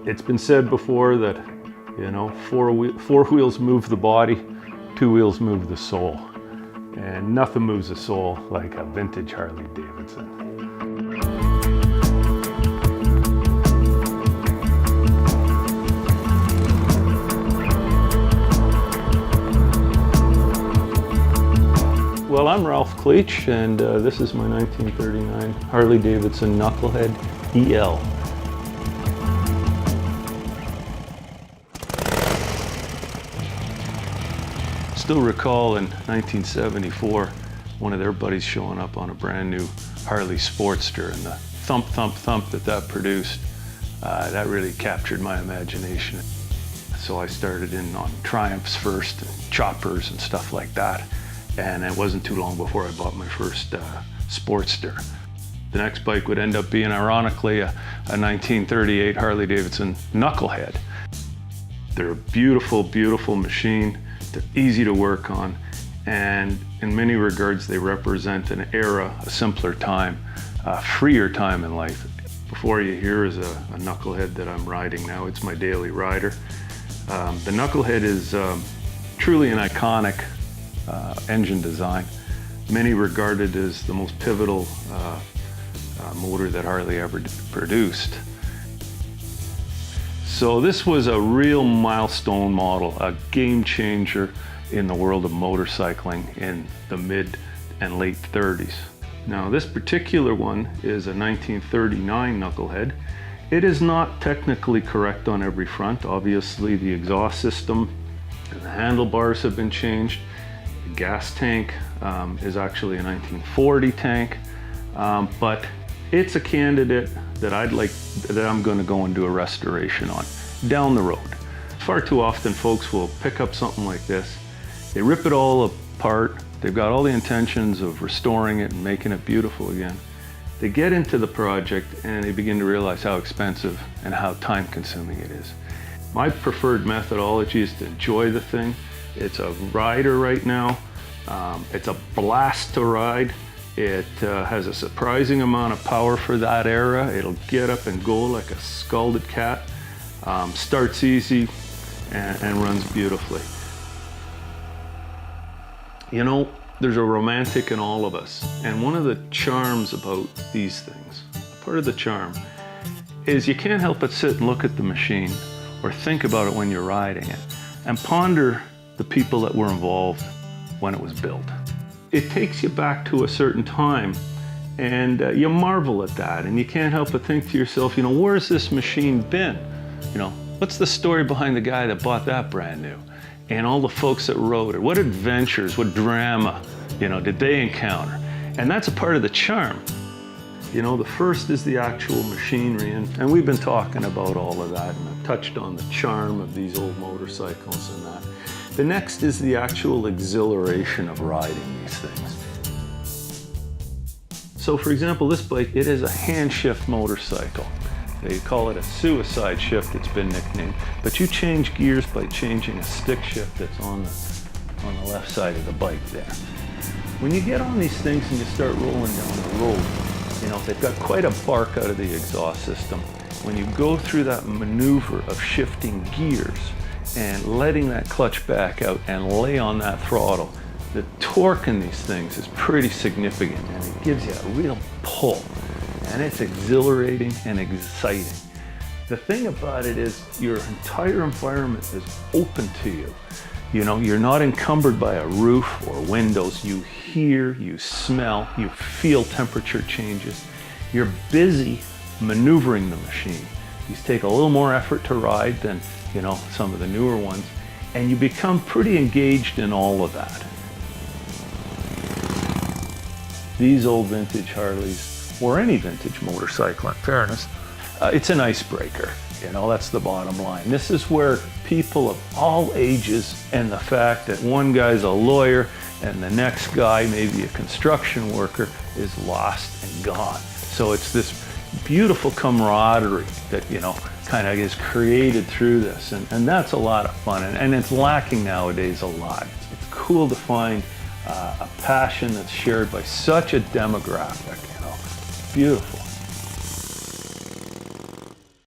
It's been said before that, you know, four wheels move the body, two wheels move the soul. And nothing moves the soul like a vintage Harley Davidson. Well, I'm Ralph Kleich, and this is my 1939 Harley Davidson Knucklehead EL. Still recall in 1974, one of their buddies showing up on a brand new Harley Sportster, and the thump, thump, thump that produced, that really captured my imagination. So I started in on Triumphs first, and choppers and stuff like that. And it wasn't too long before I bought my first Sportster. The next bike would end up being, ironically, a 1938 Harley Davidson Knucklehead. They're a beautiful, beautiful machine. They're easy to work on, and in many regards they represent an era, a simpler time, a freer time in life. Before you here is a Knucklehead that I'm riding now. It's my daily rider. The Knucklehead is truly an iconic engine design. Many regard it as the most pivotal motor that Harley ever produced. So this was a real milestone model, a game changer in the world of motorcycling in the mid and late 30s. Now this particular one is a 1939 Knucklehead. It is not technically correct on every front. Obviously the exhaust system and the handlebars have been changed. The gas tank is actually a 1940 tank, but it's a candidate that I'm going to go and do a restoration on down the road. Far too often folks will pick up something like this, they rip it all apart, they've got all the intentions of restoring it and making it beautiful again. They get into the project and they begin to realize how expensive and how time consuming it is. My preferred methodology is to enjoy the thing. It's a rider right now. It's a blast to ride. It has a surprising amount of power for that era. It'll get up and go like a scalded cat. Starts easy and runs beautifully. You know, there's a romantic in all of us. And one of the charms about these things, part of the charm, is you can't help but sit and look at the machine or think about it when you're riding it and ponder the people that were involved when it was built. It takes you back to a certain time, and you marvel at that, and you can't help but think to yourself, you know, where's this machine been? You know, what's the story behind the guy that bought that brand new? And all the folks that rode it, what adventures, what drama, you know, did they encounter? And that's a part of the charm. You know, the first is the actual machinery, and we've been talking about all of that, and I've touched on the charm of these old motorcycles and that. The next is the actual exhilaration of riding these things. So for example, this bike, it is a hand shift motorcycle. They call it a suicide shift, it's been nicknamed. But you change gears by changing a stick shift that's on the left side of the bike there. When you get on these things and you start rolling down the road, you know, they've got quite a bark out of the exhaust system. When you go through that maneuver of shifting gears, and letting that clutch back out and lay on that throttle, the torque in these things is pretty significant, and it gives you a real pull, and it's exhilarating and exciting. The thing about it is your entire environment is open to you. You know, you're not encumbered by a roof or windows. You hear, you smell, you feel temperature changes. You're busy maneuvering the machine. These take a little more effort to ride than, you know, some of the newer ones, and you become pretty engaged in all of that. These old vintage Harleys, or any vintage motorcycle in fairness, it's an icebreaker, you know, that's the bottom line. This is where people of all ages, and the fact that one guy's a lawyer and the next guy, maybe a construction worker, is lost and gone. So it's this beautiful camaraderie that, you know, kind of is created through this, and that's a lot of fun, and it's lacking nowadays a lot. It's cool to find a passion that's shared by such a demographic, you know. It's beautiful.